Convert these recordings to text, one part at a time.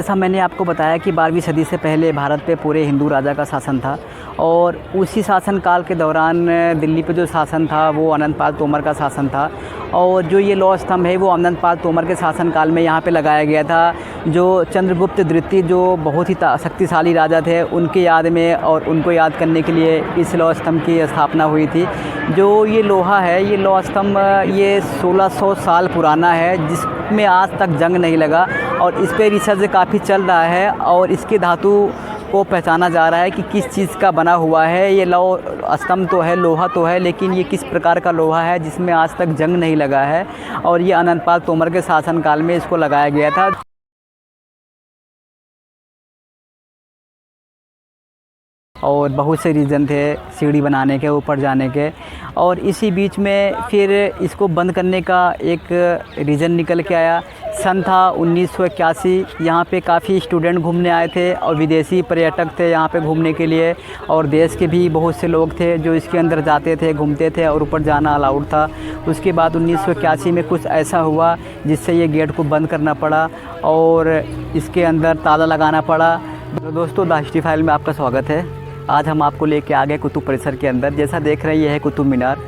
जैसा मैंने आपको बताया कि 12वीं सदी से पहले भारत पे पूरे हिंदू राजा का शासन था और उसी शासन काल के दौरान दिल्ली पे जो शासन था वो अनंतपाल तोमर का शासन था। और जो ये लौह स्तंभ है वो अनंतपाल तोमर के शासन काल में यहाँ पे लगाया गया था। जो चंद्रगुप्त द्वितीय जो बहुत ही शक्तिशाली राजा थे उनके याद में और उनको याद करने के लिए इस लौह स्तंभ की स्थापना हुई थी। जो ये लोहा है, ये लौह स्तंभ ये 1600 साल पुराना है, जिसमें आज तक जंग नहीं लगा और इस पे रिसर्च काफ़ी चल रहा है और इसके धातु को पहचाना जा रहा है कि किस चीज़ का बना हुआ है। ये लौह स्तंभ तो है, लोहा तो है, लेकिन ये किस प्रकार का लोहा है जिसमें आज तक जंग नहीं लगा है और ये अनंतपाल तोमर के शासनकाल में इसको लगाया गया था। और बहुत से रीज़न थे सीढ़ी बनाने के, ऊपर जाने के। और इसी बीच में फिर इसको बंद करने का एक रीज़न निकल के आया। सन था 1981। यहाँ पे काफ़ी स्टूडेंट घूमने आए थे और विदेशी पर्यटक थे यहाँ पे घूमने के लिए, और देश के भी बहुत से लोग थे जो इसके अंदर जाते थे, घूमते थे और ऊपर जाना अलाउड था। उसके बाद 1981 में कुछ ऐसा हुआ जिससे ये गेट को बंद करना पड़ा और इसके अंदर ताला लगाना पड़ा। तो दोस्तों, द हिस्ट्री फाइल में आपका स्वागत है। आज हम आपको लेके आ गए कुतुब परिसर के अंदर। जैसा देख रहे हैं ये है कुतुब मीनार,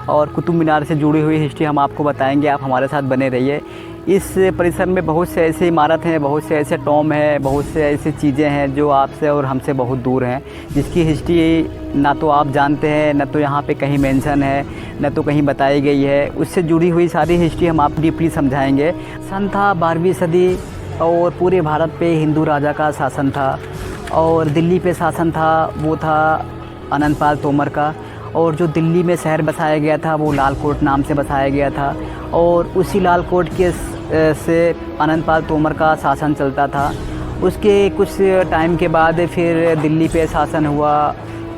और कुतुब मीनार से जुड़ी हुई हिस्ट्री हम आपको बताएंगे। आप हमारे साथ बने रहिए। इस परिसर में बहुत से ऐसे इमारत हैं, बहुत से ऐसे टॉम हैं, बहुत से ऐसी चीज़ें हैं जो आपसे और हमसे बहुत दूर हैं, जिसकी हिस्ट्री ना तो आप जानते हैं, ना तो यहाँ पे कहीं मेंशन है, ना तो कहीं बताई गई है। उससे जुड़ी हुई सारी हिस्ट्री हम आप डीपली समझाएंगे। सन था 12वीं सदी और पूरे भारत पे हिंदू राजा का शासन था और दिल्ली पे शासन था वो था अनंतपाल तोमर का। और जो दिल्ली में शहर बसाया गया था वो लाल कोट नाम से बसाया गया था और उसी लाल कोट के से अनंतपाल तोमर का शासन चलता था। उसके कुछ टाइम के बाद फिर दिल्ली पे शासन हुआ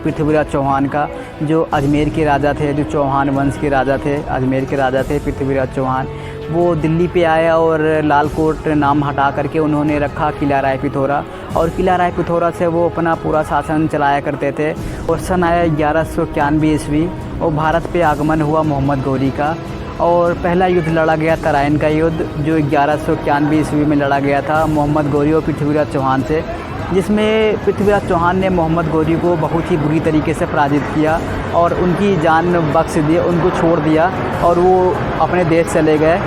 पृथ्वीराज चौहान का, जो अजमेर के राजा थे, जो चौहान वंश के राजा थे, अजमेर के राजा थे पृथ्वीराज चौहान। वो दिल्ली पे आए और लाल कोट नाम हटा करके उन्होंने रखा किला राय पिथौरा, और किला राय पिथौरा से वो अपना पूरा शासन चलाया करते थे। और सन आया 1191 ईस्वी और भारत पे आगमन हुआ मोहम्मद गौरी का, और पहला युद्ध लड़ा गया तराइन का युद्ध, जो 1191 ईस्वी में लड़ा गया था मोहम्मद गौरी और पृथ्वीराज चौहान से, जिसमें पृथ्वीराज चौहान ने मोहम्मद गौरी को बहुत ही बुरी तरीके से पराजित किया और उनकी जान बख्श दी, उनको छोड़ दिया और वो अपने देश चले गए।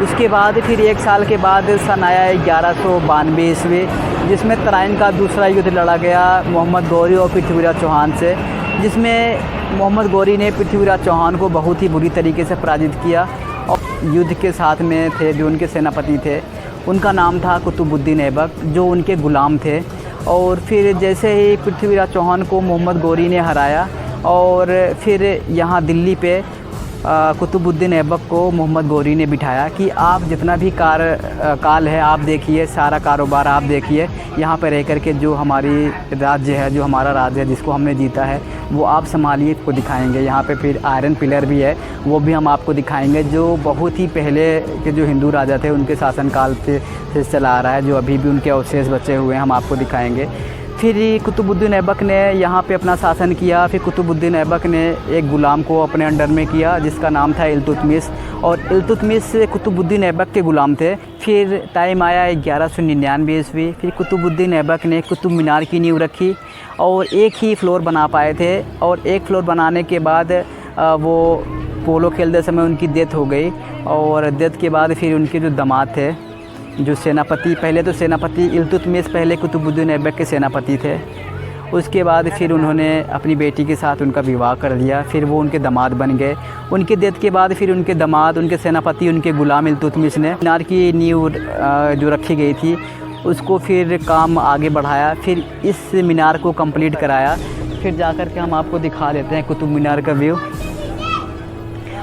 उसके बाद फिर एक साल के बाद सन आया 1192 ईस्वी, जिसमें तराइन का दूसरा युद्ध लड़ा गया मोहम्मद गौरी और पृथ्वीराज चौहान से, जिसमें मोहम्मद गौरी ने पृथ्वीराज चौहान को बहुत ही बुरी तरीके से पराजित किया। और युद्ध के साथ में थे जो उनके सेनापति थे, उनका नाम था कुतुबुद्दीन ऐबक, जो उनके ग़ुलाम थे। और फिर जैसे ही पृथ्वीराज चौहान को मोहम्मद गौरी ने हराया और फिर यहाँ दिल्ली पे कुतुबुद्दीन ऐबक को मोहम्मद गौरी ने बिठाया कि आप जितना भी काल है आप देखिए, सारा कारोबार आप देखिए, यहाँ पर रह कर के जो हमारी राज्य है, जो हमारा राज्य है जिसको हमने जीता है वो आप संभालिए, को दिखाएंगे। यहाँ पे फिर आयरन पिलर भी है, वो भी हम आपको दिखाएंगे, जो बहुत ही पहले के जो हिंदू राजा थे उनके शासनकाल से चला आ रहा है, जो अभी भी उनके अवशेष बचे हुए हैं, हम आपको दिखाएंगे। फिर कुतुबुद्दीन ऐबक ने यहाँ पे अपना शासन किया। फिर कुतुबुद्दीन ऐबक ने एक ग़ुलाम को अपने अंडर में किया जिसका नाम था इल्तुतमिश, और इल्तुतमिश कुतुबुद्दीन ऐबक के ग़ुलाम थे। फिर टाइम आया 1199 ईस्वी, फिर कुतुबुद्दीन ऐबक ने कुतुब मीनार की नींव रखी और एक ही फ्लोर बना पाए थे, और एक फ्लोर बनाने के बाद वो पोलो खेलते समय उनकी डेथ हो गई। और डेथ के बाद फिर उनके जो दामाद थे, जो सेनापति, पहले तो सेनापति इल्तुतमिश पहले कुतुबुद्दीन ऐबक के सेनापति थे, उसके बाद फिर उन्होंने अपनी बेटी के साथ उनका विवाह कर दिया, फिर वो उनके दामाद बन गए। उनके डेथ के बाद फिर उनके दामाद, उनके सेनापति, उनके ग़ुलाम इल्तुतमिश ने मीनार की नींव जो रखी गई थी उसको फिर काम आगे बढ़ाया, फिर इस मीनार को कंप्लीट कराया। फिर जाकर के हम आपको दिखा देते हैं कुतुब मीनार का व्यू,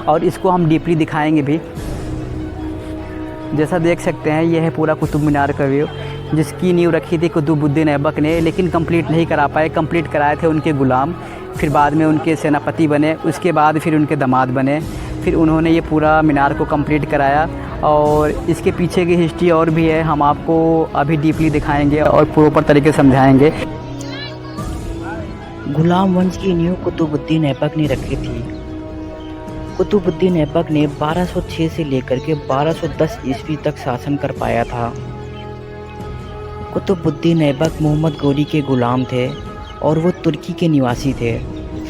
और इसको हम डीपली दिखाएँगे भी। जैसा देख सकते हैं यह है पूरा कुतुब मीनार का व्यू, जिसकी नींव रखी थी कुतुबुद्दीन ऐबक ने, लेकिन कंप्लीट नहीं करा पाए। कंप्लीट कराए थे उनके ग़ुलाम, फिर बाद में उनके सेनापति बने, उसके बाद फिर उनके दामाद बने, फिर उन्होंने ये पूरा मीनार को कंप्लीट कराया। और इसके पीछे की हिस्ट्री और भी है, हम आपको अभी डीपली दिखाएंगे और प्रॉपर तरीके से समझाएंगे। ग़ुलाम वंश की नींव कुतुबुद्दीन ऐबक ने रखी थी। कुतुबुद्दीन ऐबक ने 1206 से लेकर के 1210 ईस्वी तक शासन कर पाया था। कुतुबुद्दीन ऐबक मोहम्मद गोरी के गुलाम थे और वो तुर्की के निवासी थे।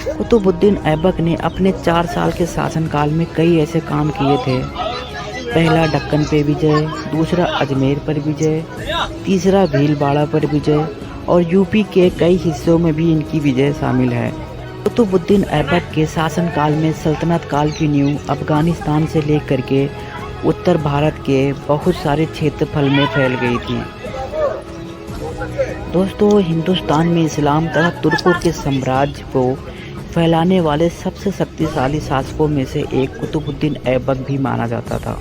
कुतुबुद्दीन ऐबक ने अपने 4 साल के शासनकाल में कई ऐसे काम किए थे। पहला दक्कन पे विजय, दूसरा अजमेर पर विजय, तीसरा भीलवाड़ा पर विजय और यूपी के कई हिस्सों में भी इनकी विजय शामिल है। कुतुबुद्दीन ऐबक के शासनकाल में सल्तनत काल की नींव अफ़गानिस्तान से लेकर के उत्तर भारत के बहुत सारे क्षेत्रफल में फैल गई थी। दोस्तों, हिंदुस्तान में इस्लाम तथा तुर्कों के साम्राज्य को फैलाने वाले सबसे शक्तिशाली शासकों में से एक कुतुबुद्दीन ऐबक भी माना जाता था।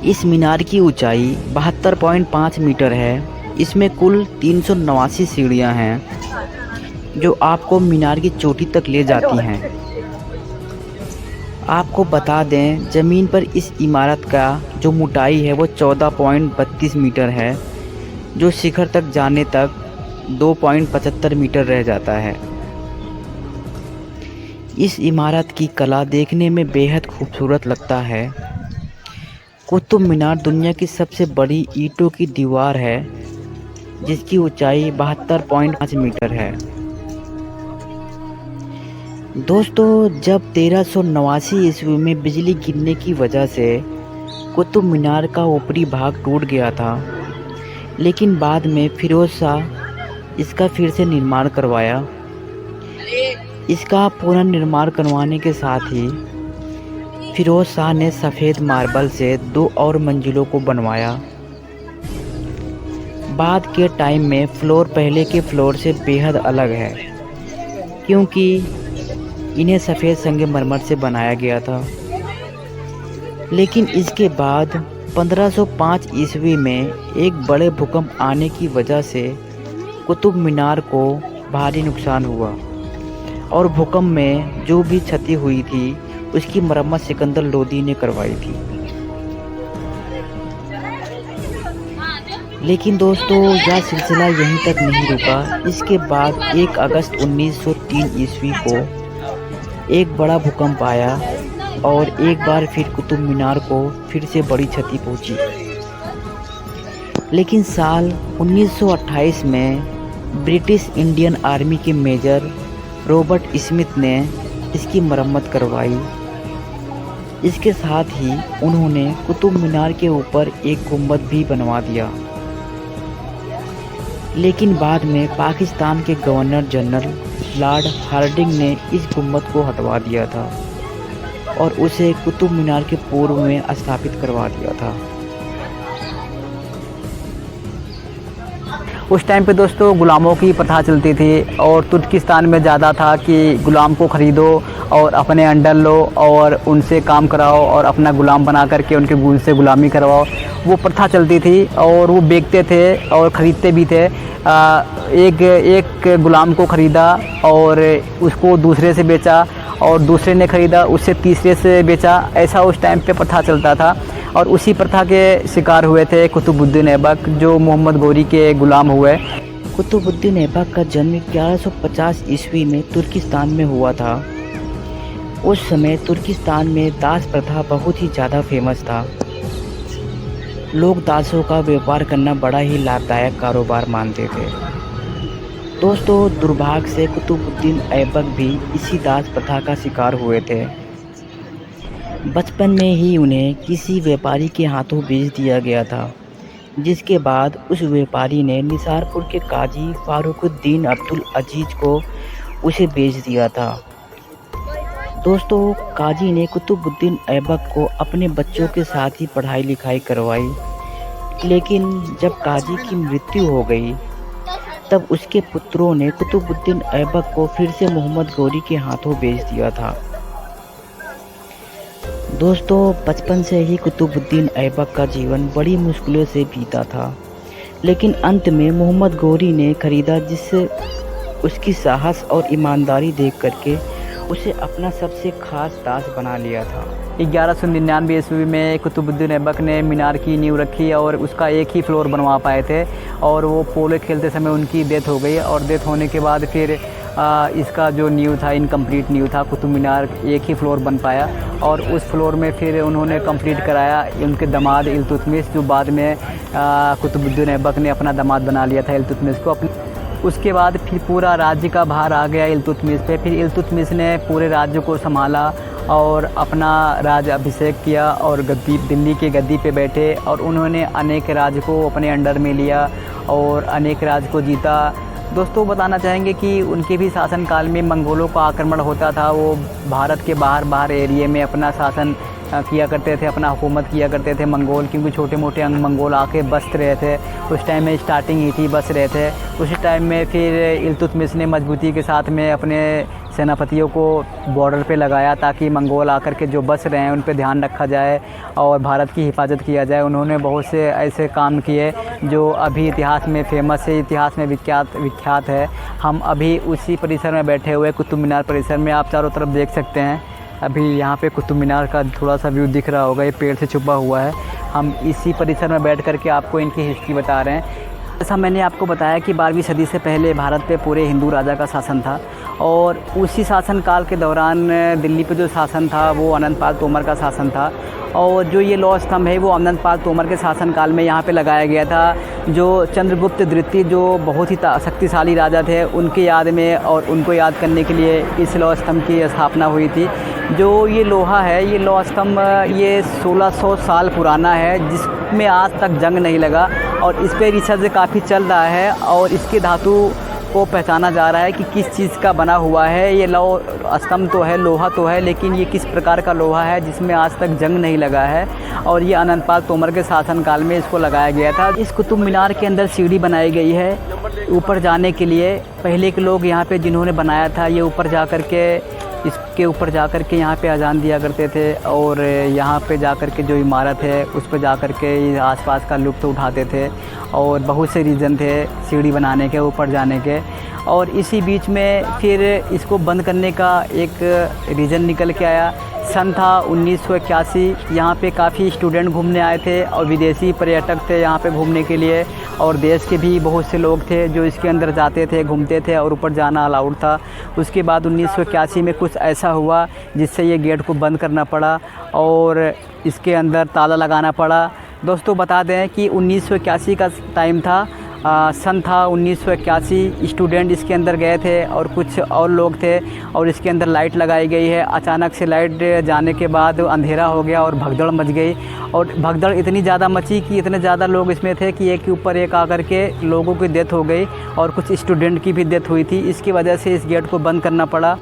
इस मीनार की ऊंचाई 72.5 मीटर है। इसमें कुल 389 सीढ़ियां हैं जो आपको मीनार की चोटी तक ले जाती हैं। आपको बता दें, ज़मीन पर इस इमारत का जो मोटाई है वो 14.32 मीटर है, जो शिखर तक जाने तक 2.75 मीटर रह जाता है। इस इमारत की कला देखने में बेहद खूबसूरत लगता है। कुतुब मीनार दुनिया की सबसे बड़ी ईंटों की दीवार है जिसकी ऊंचाई 72.5 मीटर है। दोस्तों, जब 1389 ईस्वी में बिजली गिरने की वजह से कुतुब मीनार का ऊपरी भाग टूट गया था, लेकिन बाद में फिरोज शाह इसका फिर से निर्माण करवाया। इसका पुनर्निर्माण करवाने के साथ ही फिरोज शाह ने सफ़ेद मार्बल से 2 और मंजिलों को बनवाया। बाद के टाइम में फ्लोर पहले के फ्लोर से बेहद अलग है, क्योंकि इन्हें सफ़ेद संगमरमर से बनाया गया था। लेकिन इसके बाद 1505 ईस्वी में एक बड़े भूकंप आने की वजह से कुतुब मीनार को भारी नुकसान हुआ और भूकंप में जो भी क्षति हुई थी उसकी मरम्मत सिकंदर लोदी ने करवाई थी। लेकिन दोस्तों, यह सिलसिला यहीं तक नहीं रुका। इसके बाद 1 अगस्त 1903 ईस्वी को एक बड़ा भूकंप आया और एक बार फिर कुतुब मीनार को फिर से बड़ी क्षति पहुंची। लेकिन साल 1928 में ब्रिटिश इंडियन आर्मी के मेजर रॉबर्ट स्मिथ ने इसकी मरम्मत करवाई। इसके साथ ही उन्होंने कुतुब मीनार के ऊपर एक गुंबद भी बनवा दिया। लेकिन बाद में पाकिस्तान के गवर्नर जनरल लॉर्ड हार्डिंग ने इस गुंबद को हटवा दिया था और उसे कुतुब मीनार के पूर्व में स्थापित करवा दिया था। उस टाइम पे दोस्तों गुलामों की प्रथा चलती थी और तुर्किस्तान में ज़्यादा था कि गुलाम को ख़रीदो और अपने अंडर लो और उनसे काम कराओ और अपना गुलाम बना करके उनके गुल से गुलामी करवाओ। वो प्रथा चलती थी और वो बेचते थे और ख़रीदते भी थे। एक गुलाम को ख़रीदा और उसको दूसरे से बेचा और दूसरे ने ख़रीदा उससे तीसरे से बेचा। ऐसा उस टाइम पे प्रथा चलता था और उसी प्रथा के शिकार हुए थे कुतुबुद्दीन ऐबक, जो मोहम्मद गोरी के ग़ुलाम हुए। कुतुबुद्दीन ऐबक का जन्म 1150 ईस्वी में तुर्किस्तान में हुआ था। उस समय तुर्किस्तान में दास प्रथा बहुत ही ज़्यादा फेमस था। लोग दासों का व्यापार करना बड़ा ही लाभदायक कारोबार मानते थे। दोस्तों, दुर्भाग्य से कुतुबुद्दीन ऐबक भी इसी दास प्रथा का शिकार हुए थे। बचपन में ही उन्हें किसी व्यापारी के हाथों बेच दिया गया था, जिसके बाद उस व्यापारी ने निसारपुर के काजी फारुकुद्दीन अब्दुल अजीज को उसे बेच दिया था। दोस्तों, काजी ने कुतुबुद्दीन ऐबक को अपने बच्चों के साथ ही पढ़ाई लिखाई करवाई, लेकिन जब काजी की मृत्यु हो गई तब उसके पुत्रों ने कुतुबुद्दीन ऐबक को फिर से मोहम्मद गोरी के हाथों बेच दिया था। दोस्तों, बचपन से ही कुतुबुद्दीन ऐबक का जीवन बड़ी मुश्किलों से बीता था, लेकिन अंत में मोहम्मद गोरी ने खरीदा, जिससे उसकी साहस और ईमानदारी देख करके उसे अपना सबसे खास दास बना लिया था। 1199 ईस्वी में कुतुबुद्दीन ऐबक ने मीनार की नींव रखी और उसका एक ही फ्लोर बनवा पाए थे और वो पोलो खेलते समय उनकी डेथ हो गई और डेथ होने के बाद फिर इसका जो नींव था इनकम्प्लीट नींव था, कुतुब मीनार एक ही फ्लोर बन पाया और उस फ्लोर में फिर उन्होंने कंप्लीट कराया उनके दामाद इल्तुतमिश, जो बाद में कुतुबुद्दीन ऐबक ने अपना दामाद बना लिया था इल्तुतमिश को। उसके बाद फिर पूरा राज्य का भार आ गया इल्तुतमिश पे। फिर इल्तुतमिश ने पूरे राज्य को संभाला और अपना राज अभिषेक किया और दिल्ली की गद्दी पे बैठे और उन्होंने अनेक राज्य को अपने अंडर में लिया और अनेक राज्य को जीता। दोस्तों बताना चाहेंगे कि उनके भी शासनकाल में मंगोलों का आक्रमण होता था। वो भारत के बाहर एरिए में अपना शासन किया करते थे, अपना हुकूमत किया करते थे मंगोल, क्योंकि छोटे मोटे अंग मंगोल आके बस रहे थे। उस टाइम में स्टार्टिंग ही थी, बस रहे थे। उस टाइम में फिर इल्तुतमिश ने मजबूती के साथ में अपने सेनापतियों को बॉर्डर पे लगाया ताकि मंगोल आकर के जो बस रहे हैं उन पे ध्यान रखा जाए और भारत की हिफाजत किया जाए। उन्होंने बहुत से ऐसे काम किए जो अभी इतिहास में फेमस है, इतिहास में विख्यात है। हम अभी उसी परिसर में बैठे हुए कुतुब मीनार परिसर में, आप चारों तरफ देख सकते हैं। अभी यहाँ पे कुतुब मीनार का थोड़ा सा व्यू दिख रहा होगा, ये पेड़ से छुपा हुआ है। हम इसी परिसर में बैठ कर के आपको इनकी हिस्ट्री बता रहे हैं। जैसा मैंने आपको बताया कि 12वीं सदी से पहले भारत पे पूरे हिंदू राजा का शासन था और उसी शासनकाल के दौरान दिल्ली पे जो शासन था वो अनंतपाल तोमर का शासन था। और जो ये लौह स्तंभ है वो अनंतपाल तोमर के शासनकाल में यहाँ पे लगाया गया था। जो चंद्रगुप्त द्वितीय जो बहुत ही शक्तिशाली राजा थे उनकी याद में और उनको याद करने के लिए इस लौह स्तंभ की स्थापना हुई थी। जो ये लोहा है, ये लौह स्तंभ ये 1600 साल पुराना है, जिसमें आज तक जंग नहीं लगा और इस पर रिसर्च काफ़ी चल रहा है और इसके धातु को पहचाना जा रहा है कि किस चीज़ का बना हुआ है। ये लौह स्तंभ तो है, लोहा तो है, लेकिन ये किस प्रकार का लोहा है जिसमें आज तक जंग नहीं लगा है और ये अनंतपाल तोमर के शासनकाल में इसको लगाया गया था। इस कुतुब मीनार के अंदर सीढ़ी बनाई गई है ऊपर जाने के लिए। पहले के लोग यहाँ पे जिन्होंने बनाया था ये ऊपर जा कर के इसके ऊपर जा कर के यहाँ पे अजान दिया करते थे और यहाँ पे जा कर के जो इमारत है उस पर जा कर के आसपास का लुत्फ़ उठाते थे और बहुत से रीज़न थे सीढ़ी बनाने के, ऊपर जाने के। और इसी बीच में फिर इसको बंद करने का एक रीज़न निकल के आया। सन था 1981। यहाँ पे काफ़ी स्टूडेंट घूमने आए थे और विदेशी पर्यटक थे यहाँ पे घूमने के लिए और देश के भी बहुत से लोग थे जो इसके अंदर जाते थे, घूमते थे और ऊपर जाना अलाउड था। उसके बाद 1981 में कुछ ऐसा हुआ जिससे ये गेट को बंद करना पड़ा और इसके अंदर ताला लगाना पड़ा। दोस्तों बता दें कि 1981 का टाइम था, सन था 1981। स्टूडेंट इसके अंदर गए थे और कुछ और लोग थे और इसके अंदर लाइट लगाई गई है। अचानक से लाइट जाने के बाद अंधेरा हो गया और भगदड़ मच गई और भगदड़ इतनी ज़्यादा मची कि इतने ज़्यादा लोग इसमें थे कि एक के ऊपर एक आकर के लोगों की डेथ हो गई और कुछ स्टूडेंट की भी डेथ हुई थी। इसकी वजह से इस गेट को बंद करना पड़ा।